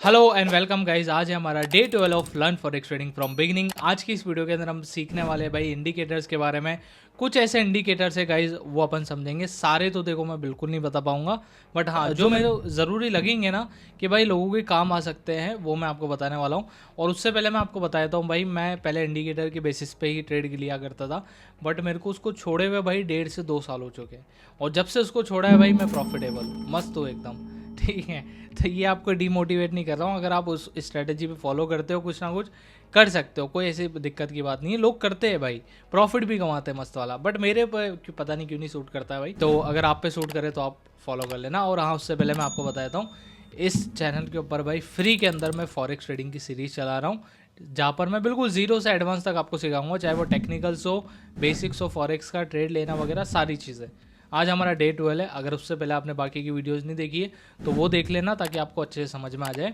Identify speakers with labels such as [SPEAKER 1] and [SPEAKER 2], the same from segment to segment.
[SPEAKER 1] Hello and welcome guys. आज है हमारा day 12 of learn forex trading from beginning. आज की इस वीडियो के अंदर हम सीखने वाले हैं भाई इंडिकेटर्स के बारे में। कुछ ऐसे इंडिकेटर्स है गाइस, वो अपन समझेंगे। सारे तो देखो मैं बिल्कुल नहीं बता पाऊंगा, बट हाँ जो मेरे ज़रूरी लगेंगे ना कि भाई लोगों के काम आ सकते हैं, वो मैं आपको बताने वाला हूँ। और उससे पहले मैं आपको बता देता हूँ भाई, मैं पहले इंडिकेटर के बेसिस पे ही ट्रेड लिया करता था, बट मेरे को उसको छोड़े हुए भाई 1.5 से 2 साल हो चुके हैं। और जब से उसको छोड़ा है भाई मैं प्रॉफिटेबल हूँ, मस्त हूँ एकदम। ठीक है, तो ये आपको डीमोटिवेट नहीं कर रहा हूँ। अगर आप उस स्ट्रेटजी पे फॉलो करते हो, कुछ ना कुछ कर सकते हो, कोई ऐसी दिक्कत की बात नहीं है। लोग करते हैं भाई, प्रॉफिट भी कमाते हैं मस्त वाला, बट मेरे पे पता नहीं क्यों नहीं सूट करता है भाई। तो अगर आप पे सूट करे तो आप फॉलो कर लेना। और हाँ, उससे पहले मैं आपको बता देता हूँ, इस चैनल के ऊपर भाई फ्री के अंदर मैं फॉरेक्स ट्रेडिंग की सीरीज चला रहा हूँ, जहाँ पर मैं बिल्कुल जीरो से एडवांस तक आपको सिखाऊंगा, चाहे वो टेक्निकल्स हो, बेसिक्स हो, फॉरेक्स का ट्रेड लेना वगैरह सारी चीज़ें। आज हमारा डे 12 है। अगर उससे पहले आपने बाकी की वीडियोज़ नहीं देखी है तो वो देख लेना, ताकि आपको अच्छे से समझ में आ जाए।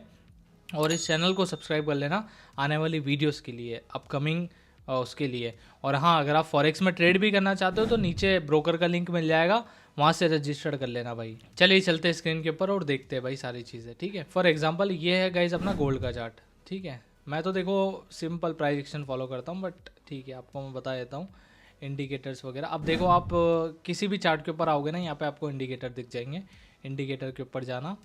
[SPEAKER 1] और इस चैनल को सब्सक्राइब कर लेना आने वाली वीडियोस के लिए, अपकमिंग उसके लिए। और हाँ, अगर आप फॉरेक्स में ट्रेड भी करना चाहते हो तो नीचे ब्रोकर का लिंक मिल जाएगा, वहाँ से रजिस्टर्ड कर लेना भाई। चलिए चलते हैं स्क्रीन के ऊपर और देखते हैं भाई सारी चीज़ें। ठीक है, फॉर एग्जांपल ये है गाइज अपना गोल्ड का चार्ट। ठीक है, मैं तो देखो सिंपल प्राइस एक्शन फॉलो करता हूँ, बट ठीक है आपको मैं बता देता हूँ इंडिकेटर्स वगैरह। अब देखो आप किसी भी चार्ट के ऊपर आओगे ना, यहाँ पे आपको इंडिकेटर दिख जाएंगे। इंडिकेटर के ऊपर जाना।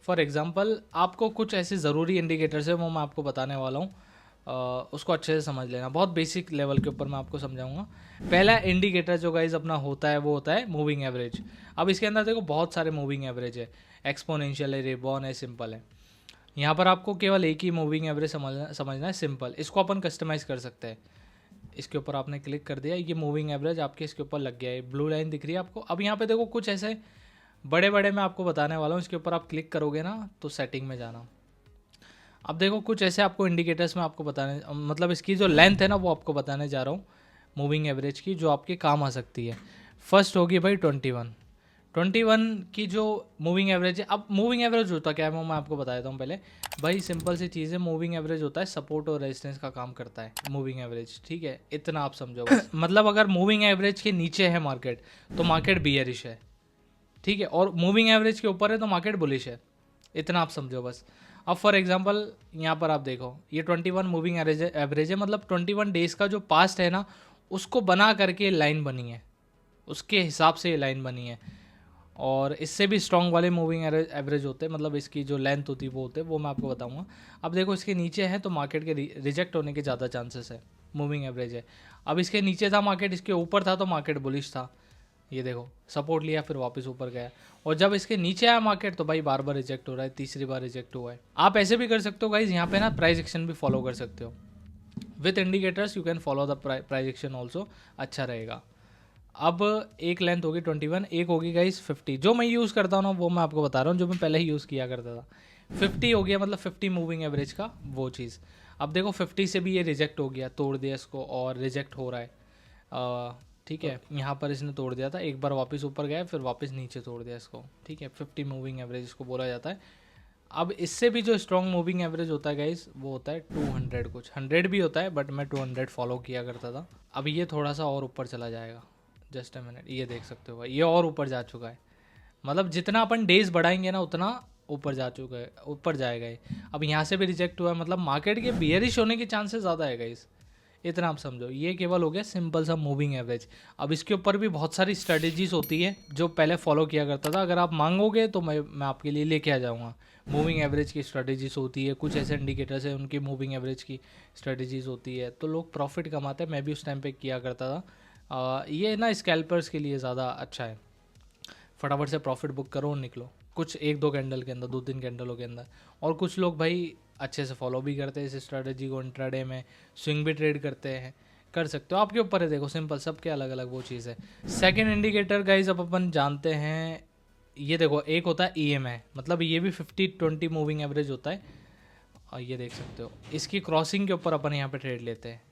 [SPEAKER 1] फॉर एग्जांपल आपको कुछ ऐसे ज़रूरी इंडिकेटर्स है, वो मैं आपको बताने वाला हूँ। उसको अच्छे से समझ लेना, बहुत बेसिक लेवल के ऊपर मैं आपको समझाऊंगा। पहला इंडिकेटर जो गाइज अपना होता है वो होता है मूविंग एवरेज। अब इसके अंदर देखो बहुत सारे मूविंग एवरेज है, एक्सपोनेंशियल है, रिबॉन है, सिंपल है। यहाँ पर आपको केवल एक ही मूविंग एवरेज समझना है, सिंपल। इसको अपन कस्टमाइज़ कर सकते हैं। इसके ऊपर आपने क्लिक कर दिया, ये मूविंग एवरेज आपके इसके ऊपर लग गया है, ब्लू लाइन दिख रही है आपको। अब यहाँ पे देखो कुछ ऐसे बड़े बड़े मैं आपको बताने वाला हूँ, इसके ऊपर आप क्लिक करोगे ना तो सेटिंग में जाना। अब देखो कुछ ऐसे आपको इंडिकेटर्स में आपको बताने, मतलब इसकी जो लेंथ है ना वो आपको बताने जा रहा हूँ मूविंग एवरेज की, जो आपके काम आ सकती है। फर्स्ट होगी भाई 21 की जो मूविंग एवरेज है। अब मूविंग एवरेज होता क्या है वो मैं आपको बता देता हूँ पहले। भाई सिंपल सी चीज़ है, मूविंग एवरेज होता है सपोर्ट और रेजिस्टेंस का काम करता है मूविंग एवरेज। ठीक है, इतना आप समझो बस। मतलब अगर मूविंग एवरेज के नीचे है मार्केट तो मार्केट बियरिश है। ठीक है, और मूविंग एवरेज के ऊपर है तो मार्केट बुलिश है। इतना आप समझो बस। अब फॉर एग्जांपल यहाँ पर आप देखो, ये 21 मूविंग एवरेज है, मतलब 21 डेज का जो पास्ट है ना उसको बना करके लाइन बनी है, उसके हिसाब से ये लाइन बनी है। और इससे भी स्ट्रॉन्ग वाले मूविंग एवरेज होते हैं, मतलब इसकी जो लेंथ होती है वो होते हैं, वो मैं आपको बताऊंगा। अब देखो इसके नीचे है तो मार्केट के रिजेक्ट होने के ज़्यादा चांसेस है, मूविंग एवरेज है। अब इसके नीचे था मार्केट, इसके ऊपर था तो मार्केट बुलिश था। ये देखो सपोर्ट लिया फिर वापस ऊपर गया। और जब इसके नीचे आया मार्केट तो भाई बार बार रिजेक्ट हो रहा है, तीसरी बार रिजेक्ट हुआ है। आप ऐसे भी कर सकते हो गाइज, यहाँ पे ना प्राइस एक्शन भी फॉलो कर सकते हो with indicators. You can follow the price action also, अच्छा रहेगा। अब एक लेंथ होगी 21, एक होगी गाइज 50। जो मैं यूज़ करता हूँ ना वो मैं आपको बता रहा हूँ, जो मैं पहले ही यूज़ किया करता था। 50 हो गया, मतलब 50 मूविंग एवरेज का वो चीज़। अब देखो 50 से भी ये रिजेक्ट हो गया, तोड़ दिया इसको और रिजेक्ट हो रहा है। ठीक है, यहाँ पर इसने तोड़ दिया था, एक बार वापस ऊपर गया फिर वापस नीचे तोड़ दिया इसको। ठीक है, 50 मूविंग एवरेज इसको बोला जाता है। अब इससे भी जो स्ट्रॉन्ग मूविंग एवरेज होता है गाइस वो होता है 200, कुछ 100 भी होता है, बट मैं 200 फॉलो किया करता था। अब ये थोड़ा सा और ऊपर चला जाएगा, जस्ट अ मिनट, ये देख सकते हो भाई ये और ऊपर जा चुका है। मतलब जितना अपन डेज बढ़ाएंगे ना उतना ऊपर जा चुका है, ऊपर जाएगा ये। अब यहाँ से भी रिजेक्ट हुआ है, मतलब मार्केट के बियरिश होने के चांसेस ज़्यादा है गाइस। इतना आप समझो, ये केवल हो गया सिंपल सा मूविंग एवरेज। अब इसके ऊपर भी बहुत सारी स्ट्रेटजीज होती है जो पहले फॉलो किया करता था। अगर आप मांगोगे तो मैं आपके लिए लेके आ जाऊँगा। मूविंग एवरेज की स्ट्रेटजीज होती है, कुछ ऐसे इंडिकेटर्स हैं उनकी मूविंग एवरेज की स्ट्रेटजीज होती है, तो लोग प्रॉफिट कमाते हैं। मैं भी उस टाइम पे किया करता था। ये ना स्कैल्पर्स के लिए ज़्यादा अच्छा है, फटाफट से प्रॉफिट बुक करो और निकलो, कुछ एक दो कैंडल के अंदर, 2-3 कैंडलों के अंदर। और कुछ लोग भाई अच्छे से फॉलो भी करते हैं इस स्ट्रेटजी को, इंट्राडे में स्विंग भी ट्रेड करते हैं, कर सकते हो, आपके ऊपर है। देखो सिंपल, सबके अलग अलग वो चीज़ है। सेकेंड इंडिकेटर गाइज अब अपन जानते हैं, ये देखो एक होता है EMA, मतलब ये भी 50-20 मूविंग एवरेज होता है। और ये देख सकते हो इसकी क्रॉसिंग के ऊपर अपन यहाँ पे ट्रेड लेते हैं,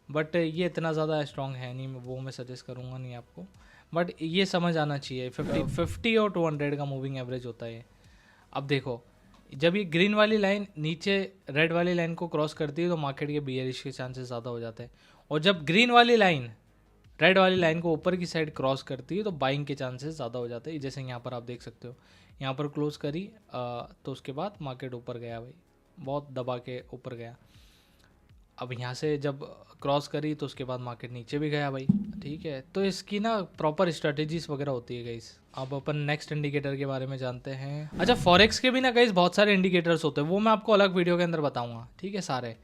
[SPEAKER 1] बट ये इतना ज़्यादा स्ट्रॉन्ग है नहीं, वो मैं सजेस्ट करूँगा नहीं आपको। बट ये समझ आना चाहिए, 50 और 200 का मूविंग एवरेज होता है। अब देखो जब ये ग्रीन वाली लाइन नीचे रेड वाली लाइन को क्रॉस करती है तो मार्केट के बियरिश के चांसेस ज़्यादा हो जाते हैं। और जब ग्रीन वाली लाइन रेड वाली लाइन को ऊपर की साइड क्रॉस करती है तो बाइंग के चांसेस ज़्यादा हो जाते हैं, जैसे यहाँ पर आप देख सकते हो यहाँ पर क्लोज करी तो उसके बाद मार्केट ऊपर गया भाई, बहुत दबा के ऊपर गया। अब यहाँ से जब क्रॉस करी तो उसके बाद मार्केट नीचे भी गया भाई, ठीक है। तो इसकी ना प्रॉपर स्ट्रेटेजीज वगैरह होती है गाइस। अब अपन नेक्स्ट इंडिकेटर के बारे में जानते हैं। अच्छा, फॉरेक्स के भी ना गाइस बहुत सारे इंडिकेटर्स होते हैं, वो मैं आपको अलग वीडियो के अंदर बताऊंगा, ठीक है, सारे,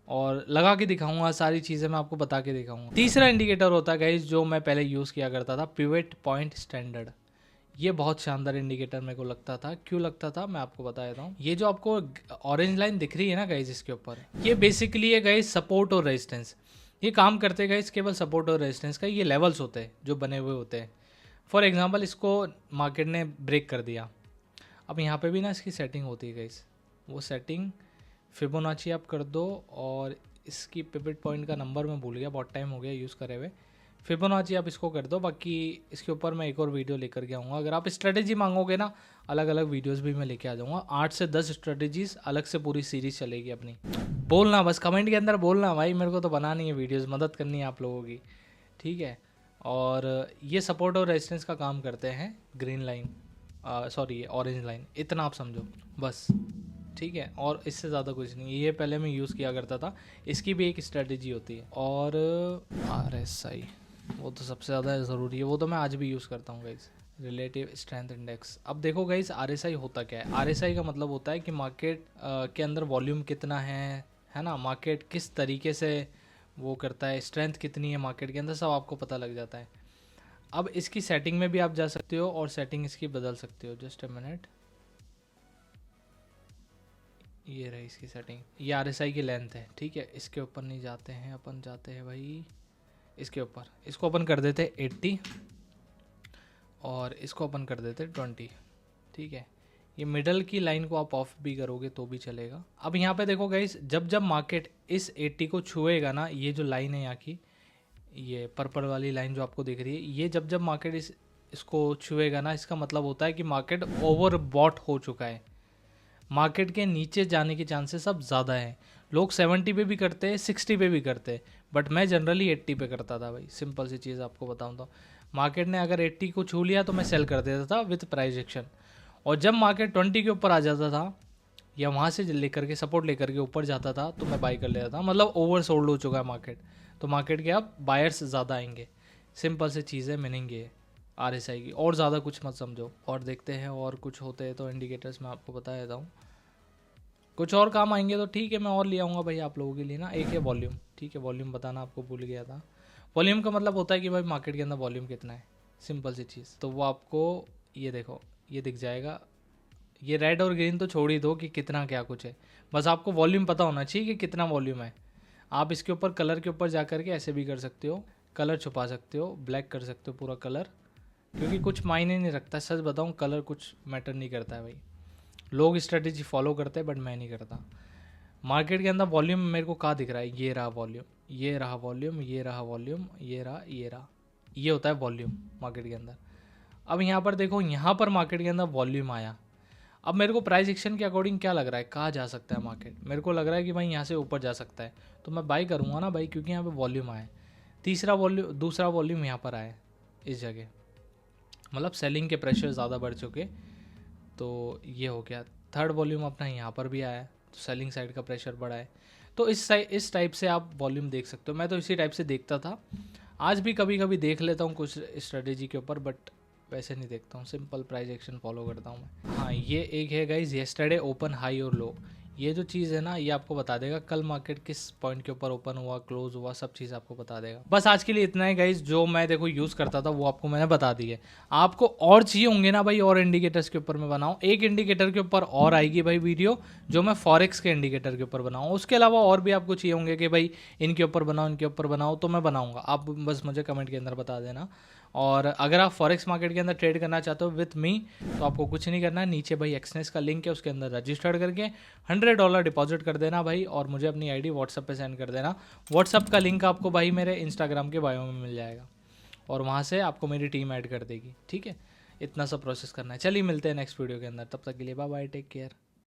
[SPEAKER 1] और लगा के दिखाऊंगा, सारी चीज़ें मैं आपको बता के दिखाऊंगा। तीसरा इंडिकेटर होता है गाइस जो मैं पहले यूज़ किया करता था, पिवट पॉइंट स्टैंडर्ड। ये बहुत शानदार इंडिकेटर मेरे को लगता था। क्यों लगता था मैं आपको बता देता हूँ। ये जो आपको ऑरेंज लाइन दिख रही है ना गाइस इसके ऊपर, ये बेसिकली है गाइस सपोर्ट और रेजिस्टेंस। ये काम करते हैं गाइस केवल सपोर्ट और रेजिस्टेंस का। ये लेवल्स होते हैं जो बने हुए होते हैं। फॉर एग्जांपल इसको मार्केट ने ब्रेक कर दिया, अब यहाँ पे भी ना इसकी सेटिंग होती है गाइस, वो सेटिंग फिबोनाची आप कर दो, और इसकी पिवट पॉइंट का नंबर मैं भूल गया, बहुत टाइम हो गया यूज़ करे हुए। फिबोनाची आप इसको कर दो, बाकी इसके ऊपर मैं एक और वीडियो लेकर के आऊँगा। अगर आप स्ट्रेटेजी मांगोगे ना, अलग अलग वीडियोस भी मैं लेके आ जाऊँगा। 8 से 10 स्ट्रेटेजीज अलग से पूरी सीरीज चलेगी अपनी। बोलना बस कमेंट के अंदर बोलना भाई, मेरे को तो बनानी है वीडियोस, मदद करनी है आप लोगों की, ठीक है। और ये सपोर्ट और रेजिस्टेंस का काम करते हैं green line, sorry orange line, इतना आप समझो बस, ठीक है। और इससे ज़्यादा कुछ नहीं। ये पहले मैं यूज़ किया करता था, इसकी भी एक स्ट्रेटेजी होती है। और RSI, वो तो सबसे ज़्यादा ज़रूरी है, वो तो मैं आज भी यूज़ करता हूँ गाइस, रिलेटिव स्ट्रेंथ इंडेक्स। अब देखो गाइस RSI होता क्या है। RSI का मतलब होता है कि मार्केट के अंदर वॉल्यूम कितना है ना, मार्केट किस तरीके से वो करता है, स्ट्रेंथ कितनी है मार्केट के अंदर, सब आपको पता लग जाता है। अब इसकी सेटिंग में भी आप जा सकते हो और सेटिंग इसकी बदल सकते हो। जस्ट अ मिनट, ये रही इसकी सेटिंग, ये RSI की लेंथ है, ठीक है। इसके ऊपर नहीं जाते हैं अपन, जाते हैं भाई इसके ऊपर, इसको अपन कर देते 80 और इसको अपन कर देते 20, ठीक है। ये मिडल की लाइन को आप ऑफ भी करोगे तो भी चलेगा। अब यहाँ पे देखो गाइस, जब जब मार्केट इस 80 को छुएगा ना, ये जो लाइन है यहाँ की, ये पर्पल वाली लाइन जो आपको दिख रही है, ये जब जब मार्केट इसको छुएगा ना, इसका मतलब होता है कि मार्केट ओवर बॉट हो चुका है। मार्केट के नीचे जाने के चांसेस अब ज़्यादा हैं। लोग 70 पे भी करते हैं, 60 पे भी करते हैं, बट मैं जनरली 80 पे करता था भाई। सिंपल सी चीज़ आपको बताऊँ तो, मार्केट ने अगर 80 को छू लिया तो मैं सेल कर देता था विथ प्राइस एक्शन, और जब मार्केट 20 के ऊपर आ जाता था या वहाँ से लेकर के सपोर्ट लेकर के ऊपर जाता था तो मैं बाई कर लेता था। मतलब ओवर सोल्ड हो चुका है मार्केट, तो मार्केट के अब बायर्स ज़्यादा आएंगे। सिंपल सी चीज़ है, मीनिंग ये RSI की, और ज़्यादा कुछ मत समझो। और देखते हैं और कुछ होते हैं तो इंडिकेटर्स मैं आपको बता देता हूँ, कुछ और काम आएंगे तो ठीक है मैं और ले आऊँगा भाई आप लोगों के लिए ना। एक है वॉल्यूम, ठीक है, वॉल्यूम बताना आपको भूल गया था। वॉल्यूम का मतलब होता है कि भाई मार्केट के अंदर वॉल्यूम कितना है, सिंपल सी चीज़। तो वो आपको ये देखो, ये दिख जाएगा। ये रेड और ग्रीन तो छोड़ ही दो कि कितना क्या कुछ है, बस आपको वॉल्यूम पता होना चाहिए कि कितना वॉल्यूम है। आप इसके ऊपर कलर के ऊपर जा करके ऐसे भी कर सकते हो, कलर छुपा सकते हो, ब्लैक कर सकते हो पूरा कलर, क्योंकि कुछ मायने नहीं रखता। सच बताऊँ, कलर कुछ मैटर नहीं करता है भाई। लोग स्ट्रेटेजी फॉलो करते हैं बट मैं नहीं करता। मार्केट के अंदर वॉल्यूम मेरे को कहाँ दिख रहा है, ये रहा वॉल्यूम, ये रहा वॉल्यूम, ये रहा वॉल्यूम, ये रहा, ये रहा, ये होता है वॉल्यूम मार्केट के अंदर। अब यहाँ पर देखो, यहाँ पर मार्केट के अंदर वॉल्यूम आया। अब मेरे को प्राइस एक्शन के अकॉर्डिंग क्या लग रहा है, कहाँ जा सकता है मार्केट, मेरे को लग रहा है कि भाई यहाँ से ऊपर जा सकता है, तो मैं बाई करूँगा ना भाई, क्योंकि यहाँ पे वॉल्यूम आया। दूसरा वॉल्यूम यहाँ पर आया इस जगह, मतलब सेलिंग के प्रेशर ज़्यादा बढ़ चुके, तो ये हो गया। थर्ड वॉल्यूम अपना यहाँ पर भी आया, तो सेलिंग साइड का प्रेशर बढ़ा है। तो इस टाइप से आप वॉल्यूम देख सकते हो। मैं तो इसी टाइप से देखता था, आज भी कभी कभी देख लेता हूँ कुछ स्ट्रेटेजी के ऊपर, बट वैसे नहीं देखता हूँ, सिंपल प्राइस एक्शन फॉलो करता हूँ मैं। हाँ, ये एक है गाइज येस्टरडे ओपन हाई और लो, ये जो चीज़ है ना, ये आपको बता देगा कल मार्केट किस पॉइंट के ऊपर ओपन हुआ, क्लोज हुआ, सब चीज़ आपको बता देगा। बस आज के लिए इतना है गाइज, जो मैं देखो यूज़ करता था वो आपको मैंने बता दी है। आपको और चाहिए होंगे ना भाई, और इंडिकेटर्स के ऊपर मैं बनाऊँ, एक इंडिकेटर के ऊपर और आएगी भाई वीडियो, जो मैं फॉरेक्स के इंडिकेटर के ऊपर बनाऊँ। उसके अलावा और भी आपको चाहिए होंगे कि भाई इनके ऊपर बनाओ, इनके ऊपर बनाओ, तो मैं बनाऊँगा, आप बस मुझे कमेंट के अंदर बता देना। और अगर आप फॉरेक्स मार्केट के अंदर ट्रेड करना चाहते हो विथ मी, तो आपको कुछ नहीं करना है, नीचे भाई एक्सनेस का लिंक है, उसके अंदर रजिस्टर्ड करके $100 डिपॉजिट कर देना भाई, और मुझे अपनी आईडी व्हाट्सएप पे सेंड कर देना। व्हाट्सएप का लिंक आपको भाई मेरे इंस्टाग्राम के बायो में मिल जाएगा, और वहाँ से आपको मेरी टीम ऐड कर देगी, ठीक है। इतना सब प्रोसेस करना है। चलिए मिलते हैं नेक्स्ट वीडियो के अंदर, तब तक के लिए बाय बाय, टेक केयर।